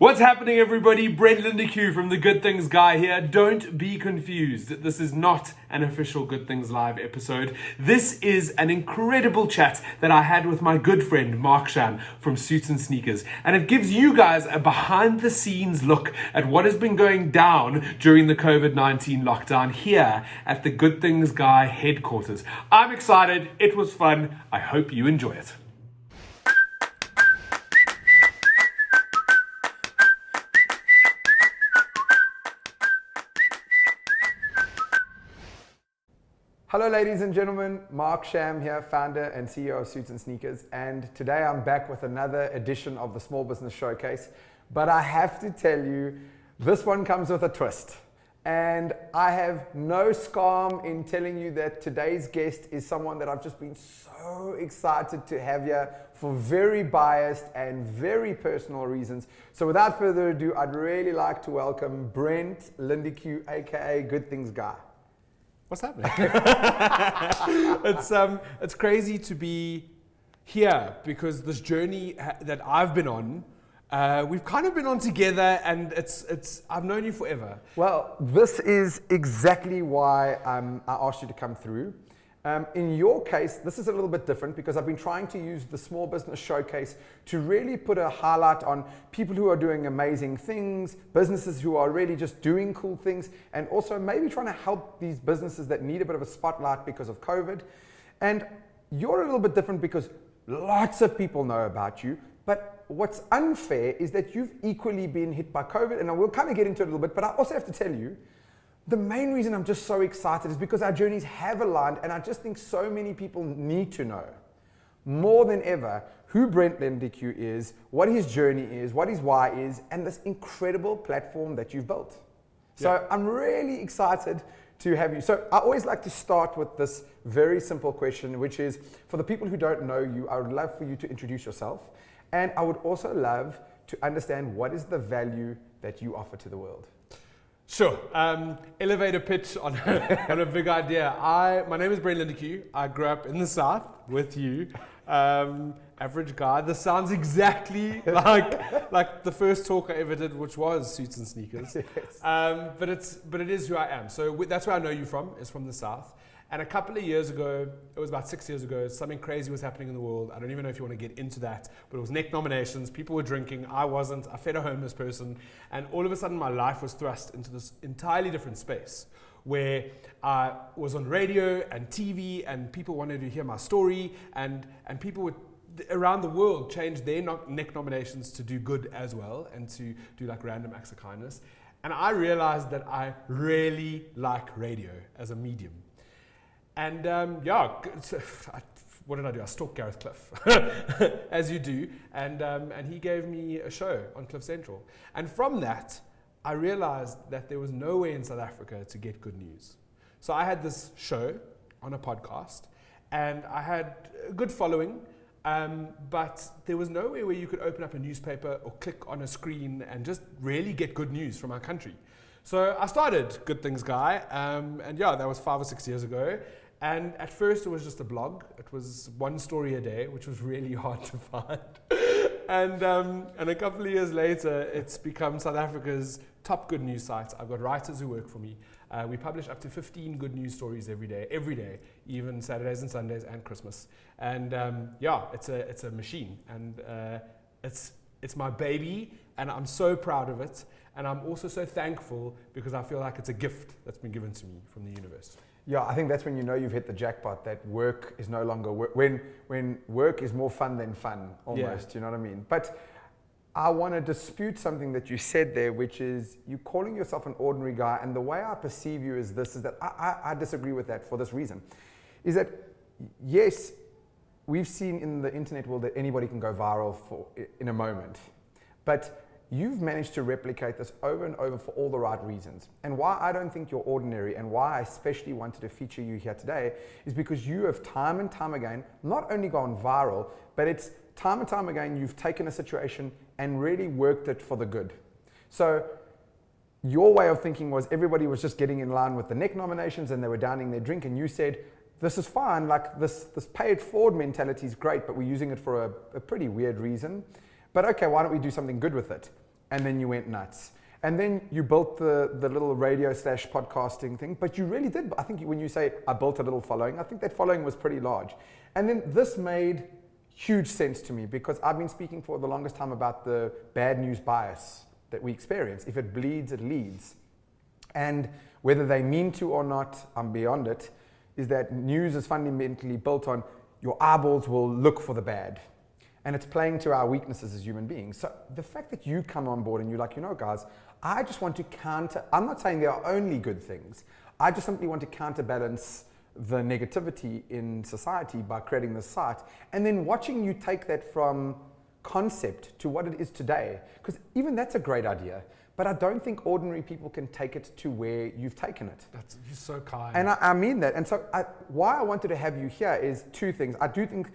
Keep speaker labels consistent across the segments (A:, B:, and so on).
A: What's happening, everybody? Brent Lindeque from the Good Things Guy here. Don't be confused. This is not an official Good Things Live episode. This is an incredible chat that I had with my good friend Mark Sham from Suits and Sneakers. And it gives you guys a behind the scenes look at what has been going down during the COVID-19 lockdown here at the Good Things Guy headquarters. I'm excited. It was fun. I hope you enjoy it.
B: Hello ladies and gentlemen, Mark Sham here, founder and CEO of Suits and Sneakers, and today I'm back with another edition of the Small Business Showcase. But I have to tell you, this one comes with a twist. And I have no scam in telling you that today's guest is someone that I've just been so excited to have here for very biased and very personal reasons. So without further ado, I'd really like to welcome Brent Lindeque, aka Good Things Guy.
A: What's happening? It's crazy to be here because this journey that I've been on, we've kind of been on together, and I've known you forever.
B: Well, this is exactly why I asked you to come through. In your case, this is a little bit different because I've been trying to use the Small Business Showcase to really put a highlight on people who are doing amazing things, businesses who are really just doing cool things, and also maybe trying to help these businesses that need a bit of a spotlight because of COVID. And you're a little bit different because lots of people know about you, but what's unfair is that you've equally been hit by COVID, and I will kind of get into it a little bit, but I also have to tell you, the main reason I'm just so excited is because our journeys have aligned, and I just think so many people need to know more than ever who Brent Lindeque is, what his journey is, what his why is, and this incredible platform that you've built. So I'm really excited to have you. So I always like to start with this very simple question, which is, for the people who don't know you, I would love for you to introduce yourself, and I would also love to understand what is the value that you offer to the world.
A: Sure. Elevator pitch on a big idea. My name is Brent Lindeque. I grew up in the South with you. Average guy. This sounds exactly like the first talk I ever did, which was Suits and Sneakers.
B: Yes.
A: But it is who I am. So that's where I know you from, is from the South. And a couple of years ago, it was about 6 years ago, something crazy was happening in the world. I don't even know if you want to get into that, but it was neck nominations. People were drinking. I wasn't. I fed a homeless person. And all of a sudden, my life was thrust into this entirely different space where I was on radio and TV, and people wanted to hear my story, and people would around the world change their neck nominations to do good as well and to do like random acts of kindness. And I realized that I really like radio as a medium. And what did I do? I stalked Gareth Cliff, as you do, and he gave me a show on Cliff Central. And from that, I realized that there was nowhere in South Africa to get good news. So I had this show on a podcast, and I had a good following, but there was nowhere where you could open up a newspaper or click on a screen and just really get good news from our country. So I started Good Things Guy, and that was 5 or 6 years ago. And at first it was just a blog. It was one story a day, which was really hard to find. And a couple of years later, it's become South Africa's top good news site. I've got writers who work for me. We publish up to 15 good news stories every day, even Saturdays and Sundays and Christmas. And it's a machine, and it's my baby, and I'm so proud of it. And I'm also so thankful because I feel like it's a gift that's been given to me from the universe.
B: Yeah, I think that's when you know you've hit the jackpot, that work is no longer work. When work is more fun than fun, almost, You know what I mean? But I want to dispute something that you said there, which is you calling yourself an ordinary guy, and the way I perceive you is that I disagree with that for this reason, is that, yes, we've seen in the internet world that anybody can go viral in a moment, but you've managed to replicate this over and over for all the right reasons. And why I don't think you're ordinary, and why I especially wanted to feature you here today, is because you have time and time again not only gone viral, but it's time and time again you've taken a situation and really worked it for the good. So your way of thinking was everybody was just getting in line with the neck nominations and they were downing their drink, and you said, this is fine, like this pay it forward mentality is great, but we're using it for a pretty weird reason. But okay, why don't we do something good with it? and then you went nuts. And then you built the little radio / podcasting thing, but you really did. I think when you say, I built a little following, I think that following was pretty large. And then this made huge sense to me because I've been speaking for the longest time about the bad news bias that we experience. If it bleeds, it leads. And whether they mean to or not, I'm beyond it, is that news is fundamentally built on your eyeballs will look for the bad. And it's playing to our weaknesses as human beings. So the fact that you come on board and you're like, guys, I just want to counter, I'm not saying there are only good things. I just simply want to counterbalance the negativity in society by creating this site. And then watching you take that from concept to what it is today. Because even that's a great idea. But I don't think ordinary people can take it to where you've taken it.
A: You're so kind.
B: And I mean that. And so why I wanted to have you here is two things. I do think,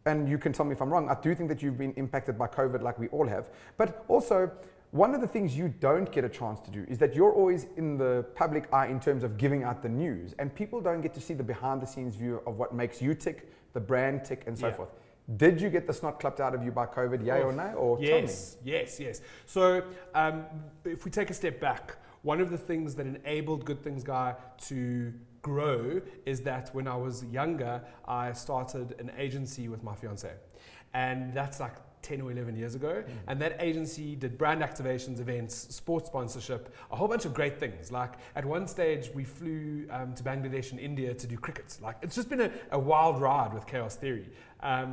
B: and you can tell me if I'm wrong, I do think that you've been impacted by COVID like we all have. But also, one of the things you don't get a chance to do is that you're always in the public eye in terms of giving out the news. And people don't get to see the behind the scenes view of what makes you tick, the brand tick, and so forth. Did you get the snot clapped out of you by COVID, yay or nay? Or
A: yes. So if we take a step back, one of the things that enabled GoodThingsGuy to grow is that when I was younger, I started an agency with my fiance. And that's like 10 or 11 years ago. And that agency did brand activations, events, sports sponsorship, a whole bunch of great things. Like at one stage, we flew to Bangladesh and India to do cricket. Like it's just been a wild ride with Chaos Theory,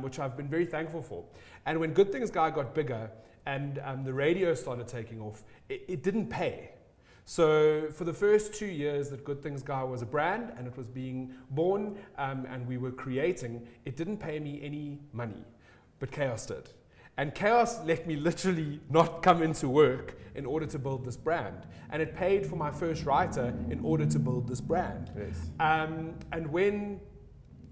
A: which I've been very thankful for. And when GoodThingsGuy got bigger and the radio started taking off, it didn't pay. So for the first 2 years that GoodThingsGuy was a brand and it was being born and we were creating, it didn't pay me any money, but Chaos did. And Chaos let me literally not come into work in order to build this brand. And it paid for my first writer in order to build this brand.
B: Yes.
A: And when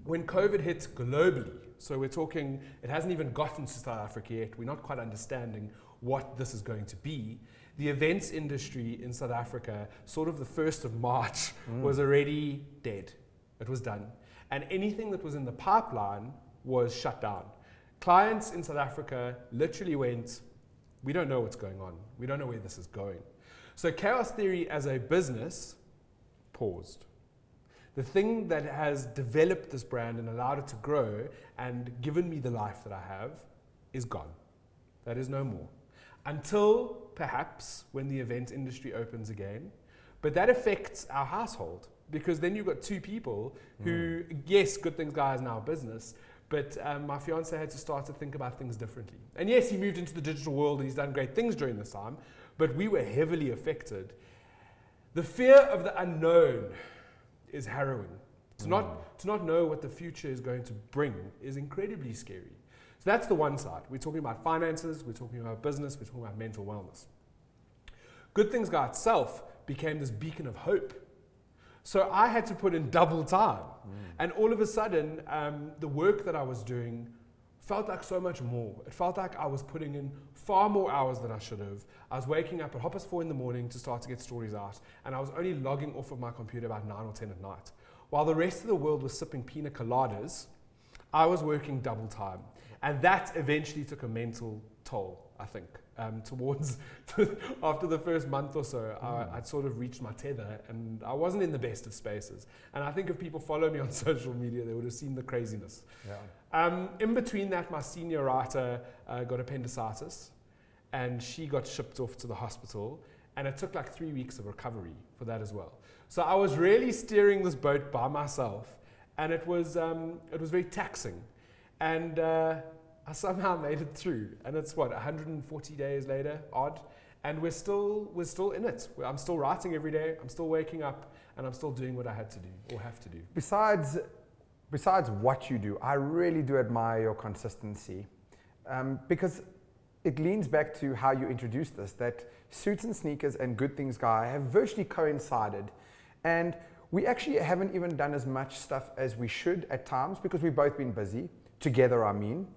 A: COVID hit globally, so we're talking, it hasn't even gotten to South Africa yet, we're not quite understanding what this is going to be. The events industry in South Africa, sort of the 1st of March, was already dead. It was done. And anything that was in the pipeline was shut down. Clients in South Africa literally went, we don't know what's going on. We don't know where this is going. So Chaos Theory as a business paused. The thing that has developed this brand and allowed it to grow and given me the life that I have is gone. That is no more. Until perhaps when the event industry opens again. But that affects our household because then you've got two people who, yes, GoodThingsGuy is now a business, but my fiance had to start to think about things differently. And yes, he moved into the digital world and he's done great things during this time, but we were heavily affected. The fear of the unknown is harrowing. To not know what the future is going to bring is incredibly scary. So that's the one side. We're talking about finances, we're talking about business, we're talking about mental wellness. GoodThingsGuy itself became this beacon of hope. So I had to put in double time. And all of a sudden, the work that I was doing felt like so much more. It felt like I was putting in far more hours than I should have. I was waking up at 4:30 in the morning to start to get stories out. And I was only logging off of my computer about 9 or 10 at night. While the rest of the world was sipping pina coladas, I was working double time. And that eventually took a mental toll, I think. Towards after the first month or so, I'd sort of reached my tether and I wasn't in the best of spaces. And I think if people follow me on social media, they would have seen the craziness. Yeah. In between that, my senior writer got appendicitis and she got shipped off to the hospital and it took like 3 weeks of recovery for that as well. So I was really steering this boat by myself and it was very taxing. And I somehow made it through, and it's 140 days later, odd, and we're still in it. I'm still writing every day. I'm still waking up, and I'm still doing what I had to do or have to do.
B: Besides what you do, I really do admire your consistency, because it leans back to how you introduced this. That Suits and Sneakers and GoodThingsGuy have virtually coincided, and we actually haven't even done as much stuff as we should at times because we've both been busy together. I mean.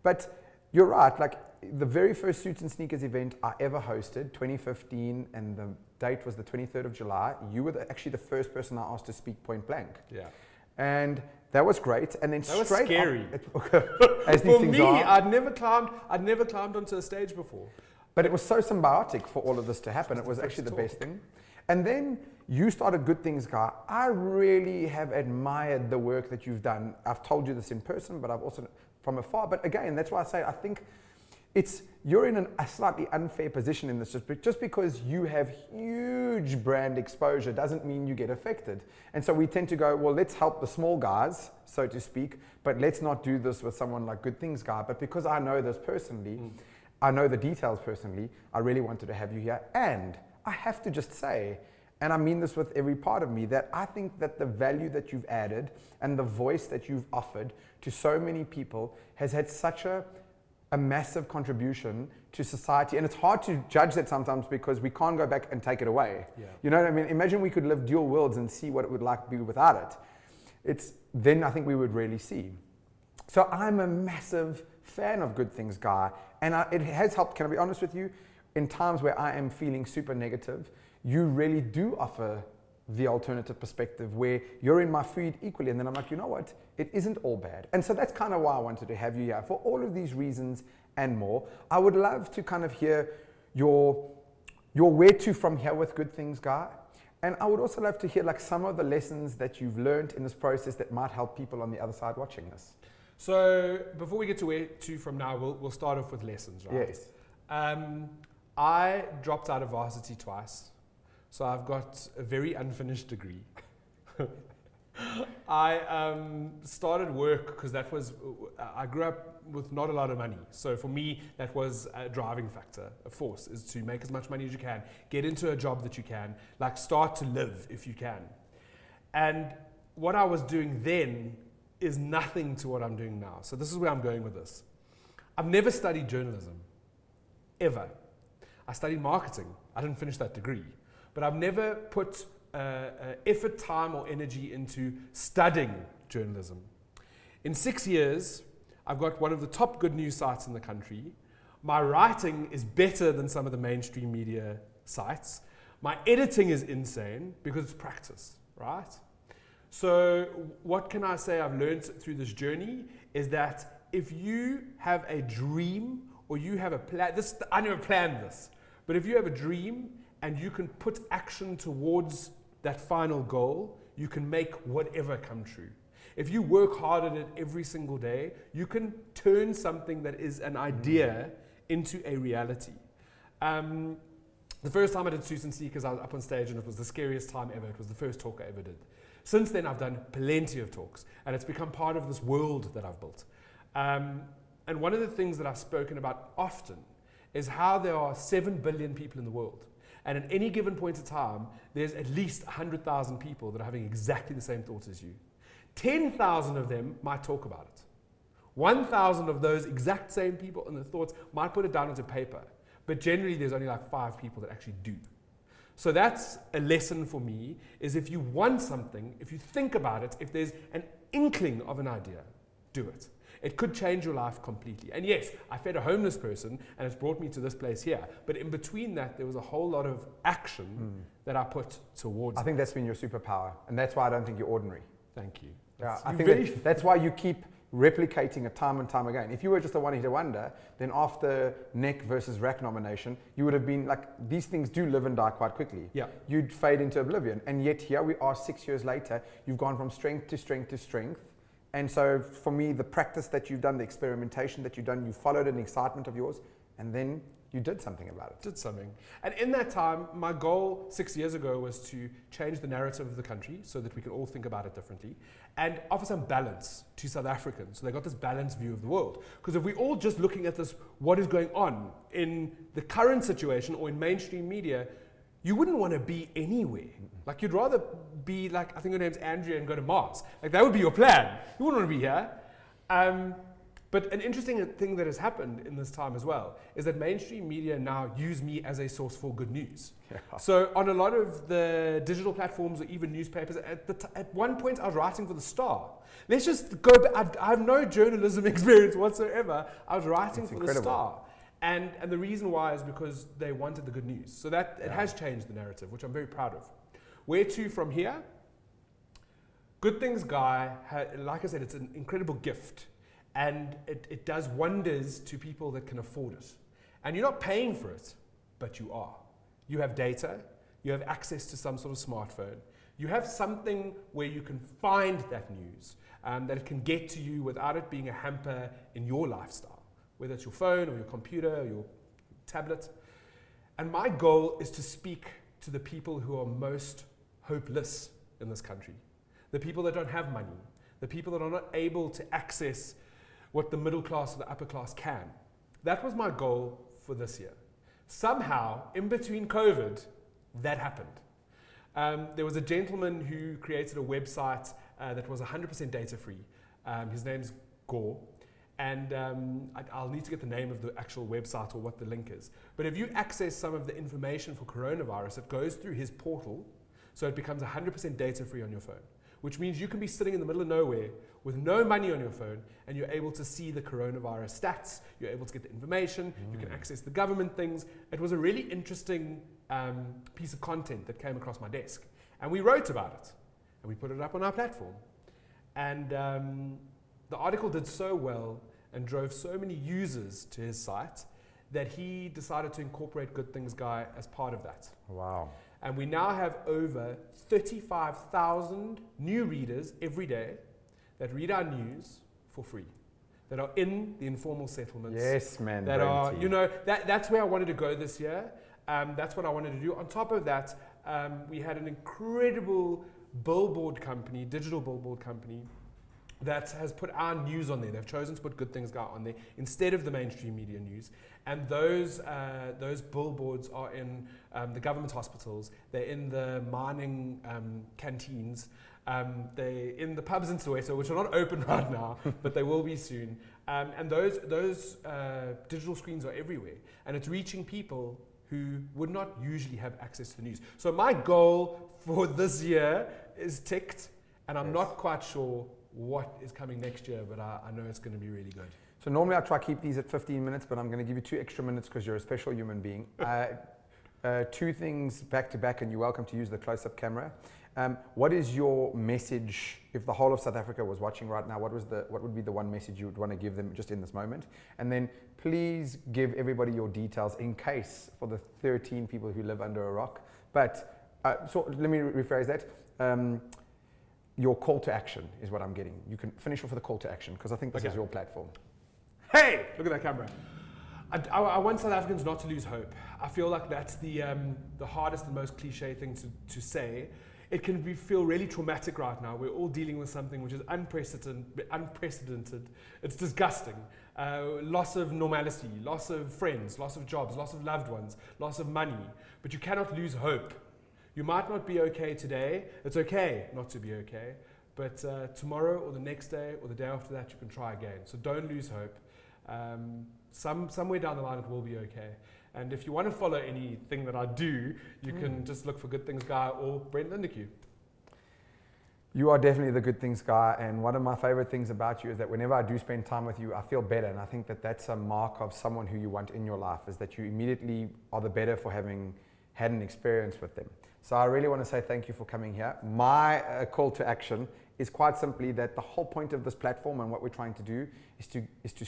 B: But you're right, like the very first Suits and Sneakers event I ever hosted, 2015, and the date was the 23rd of July, you were actually the first person I asked to speak point blank.
A: Yeah.
B: And that was great. And then
A: that was scary.
B: As
A: For me, I'd never climbed onto a stage before.
B: But it was so symbiotic for all of this to happen. It was actually the best thing. And then you started Good Things Guy. I really have admired the work that you've done. I've told you this in person, but I've also from afar. But again, that's why I say I think you're in a slightly unfair position in this. Just because you have huge brand exposure doesn't mean you get affected. And so we tend to go, well, let's help the small guys, so to speak, but let's not do this with someone like Good Things Guy. But because I know this personally, I know the details personally, I really wanted to have you here. And I have to just say, and I mean this with every part of me, that I think that the value that you've added and the voice that you've offered to so many people has had such a massive contribution to society. And it's hard to judge that sometimes because we can't go back and take it away.
A: Yeah.
B: You know what I mean? Imagine we could live dual worlds and see what it would like to be without it. Then I think we would really see. So I'm a massive fan of Good Things Guy. And it has helped, can I be honest with you, in times where I am feeling super negative, you really do offer the alternative perspective where you're in my feed equally. And then I'm like, you know what? It isn't all bad. And so that's kind of why I wanted to have you here. For all of these reasons and more, I would love to kind of hear your where to from here with Good Things Guy. And I would also love to hear like some of the lessons that you've learned in this process that might help people on the other side watching this.
A: So before we get to where to from now, we'll start off with lessons, right?
B: Yes.
A: I dropped out of varsity twice. So I've got a very unfinished degree. I started work because I grew up with not a lot of money. So for me, that was a driving factor, a force, is to make as much money as you can, get into a job that you can, like start to live if you can. And what I was doing then is nothing to what I'm doing now. So this is where I'm going with this. I've never studied journalism, ever. I studied marketing. I didn't finish that degree. But I've never put effort, time, or energy into studying journalism. In 6 years, I've got one of the top good news sites in the country. My writing is better than some of the mainstream media sites. My editing is insane because it's practice, right? So what can I say I've learned through this journey is that if you have a dream or you have a plan, I never planned this, but if you have a dream and you can put action towards that final goal, you can make whatever come true. If you work hard at it every single day, you can turn something that is an idea into a reality. The first time I did Susan Seekers, I was up on stage and it was the scariest time ever. It was the first talk I ever did. Since then, I've done plenty of talks and it's become part of this world that I've built. And one of the things that I've spoken about often is how there are 7 billion people in the world. And at any given point in time, there's at least 100,000 people that are having exactly the same thoughts as you. 10,000 of them might talk about it. 1,000 of those exact same people and the thoughts might put it down onto paper. But generally, there's only like 5 people that actually do. So that's a lesson for me, is if you want something, if you think about it, if there's an inkling of an idea, do it. It could change your life completely. And yes, I fed a homeless person and it's brought me to this place here. But in between that, there was a whole lot of action that I put towards
B: I think that's been your superpower. And that's why I don't think you're ordinary.
A: Thank you.
B: Yeah, I think that's why you keep replicating it time and time again. If you were just a one-hitter wonder, then after Neck versus Rack nomination, you would have been like, these things do live and die quite quickly.
A: Yeah.
B: You'd fade into oblivion. And yet here we are 6 years later, you've gone from strength to strength to strength. And so for me, the practice that you've done, the experimentation that you've done, you followed an excitement of yours, and then you did something about it.
A: Did something. And in that time, my goal 6 years ago was to change the narrative of the country so that we can all think about it differently and offer some balance to South Africans. So they got this balanced view of the world. Because if we're all just looking at this, what is going on in the current situation or in mainstream media, you wouldn't want to be anywhere. Like you'd rather be like, I think her name's Andrea and go to Mars. Like that would be your plan. You wouldn't want to be here. But an interesting thing that has happened in this time as well is that mainstream media now use me as a source for good news. Yeah. So on a lot of the digital platforms or even newspapers, at one point I was writing for The Star. Let's just go back. I have no journalism experience whatsoever. I was writing for The Star. And the reason why is because they wanted the good news. So that it has changed the narrative, which I'm very proud of. Where to from here? Good Things Guy, like I said, it's an incredible gift. And it does wonders to people that can afford it. And you're not paying for it, but you are. You have data, you have access to some sort of smartphone, you have something where you can find that news, that it can get to you without it being a hamper in your lifestyle, whether it's your phone or your computer or your tablet. And my goal is to speak to the people who are most hopeless in this country, the people that don't have money, the people that are not able to access what the middle class or the upper class can. That was my goal for this year. Somehow, in between COVID, that happened. There was a gentleman who created a website that was 100% data free. His name's Gore. And I'll need to get the name of the actual website or what the link is. But if you access some of the information for coronavirus, it goes through his portal, so it becomes 100% data free on your phone, which means you can be sitting in the middle of nowhere with no money on your phone, and you're able to see the coronavirus stats, you're able to get the information, you can access the government things. It was a really interesting piece of content that came across my desk. And we wrote about it, and we put it up on our platform. And the article did so well and drove so many users to his site that he decided to incorporate GoodThingsGuy as part of that.
B: Wow.
A: And we now have over 35,000 new readers every day that read our news for free, that are in the informal settlements.
B: Yes, man.
A: That are, you know, that's where I wanted to go this year. That's what I wanted to do. On top of that, we had an incredible billboard company, digital billboard company, that has put our news on there. They've chosen to put GoodThingsGuy on there instead of the mainstream media news. And those billboards are in the government hospitals. They're in the mining canteens. They're in the pubs in Soweto, which are not open right now, but they will be soon. And those digital screens are everywhere. And it's reaching people who would not usually have access to the news. So my goal for this year is ticked, and I'm not quite sure what is coming next year, but I know it's going to be really good.
B: So normally I try to keep these at 15 minutes, but I'm going to give you 2 extra minutes because you're a special human being. 2 things back to back, and you're welcome to use the close-up camera. What is your message, if the whole of South Africa was watching right now, what would be the one message you would want to give them just in this moment? And then please give everybody your details in case for the 13 people who live under a rock. But so let me rephrase that. Your call to action is what I'm getting. You can finish off with a call to action because I think this is your platform.
A: Hey, look at that camera. I want South Africans not to lose hope. I feel like that's the hardest and most cliche thing to say. It can feel really traumatic right now. We're all dealing with something which is unprecedented. It's disgusting. Loss of normality, loss of friends, loss of jobs, loss of loved ones, loss of money. But you cannot lose hope. You might not be okay today. It's okay not to be okay. But tomorrow or the next day or the day after that, you can try again. So don't lose hope. Somewhere down the line, it will be okay. And if you want to follow anything that I do, you can just look for GoodThingsGuy or Brent Lindeque.
B: You are definitely the Good Things Guy, and one of my favorite things about you is that whenever I do spend time with you, I feel better, and I think that that's a mark of someone who you want in your life, is that you immediately are the better for having had an experience with them. So I really want to say thank you for coming here. My call to action is quite simply that the whole point of this platform and what we're trying to do is to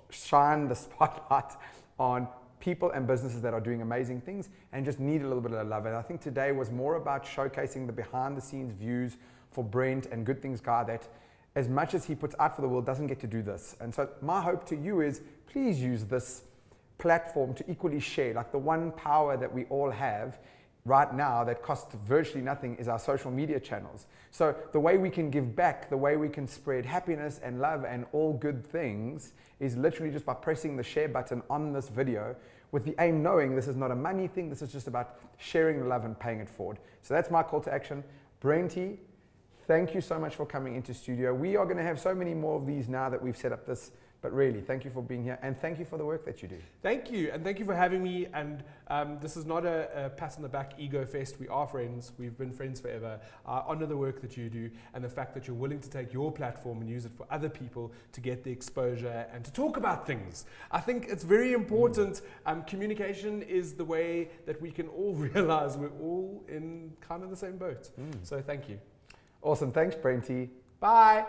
B: shine the spotlight on people and businesses that are doing amazing things and just need a little bit of love. And I think today was more about showcasing the behind the scenes views for Brent and GoodThingsGuy, that as much as he puts out for the world, doesn't get to do this. And so my hope to you is please use this platform to equally share. Like the one power that we all have right now that costs virtually nothing is our social media channels. So the way we can give back, the way we can spread happiness and love and all good things is literally just by pressing the share button on this video, with the aim knowing this is not a money thing, this is just about sharing the love and paying it forward. So that's my call to action. Brenty, thank you so much for coming into studio. We are going to have so many more of these now that we've set up this. But really, thank you for being here, and thank you for the work that you do.
A: Thank you, and thank you for having me. And this is not a pat on the back ego fest. We are friends. We've been friends forever. I honor the work that you do and the fact that you're willing to take your platform and use it for other people to get the exposure and to talk about things. I think it's very important. Communication is the way that we can all realize we're all in kind of the same boat. So thank you.
B: Awesome. Thanks, Brenty.
A: Bye.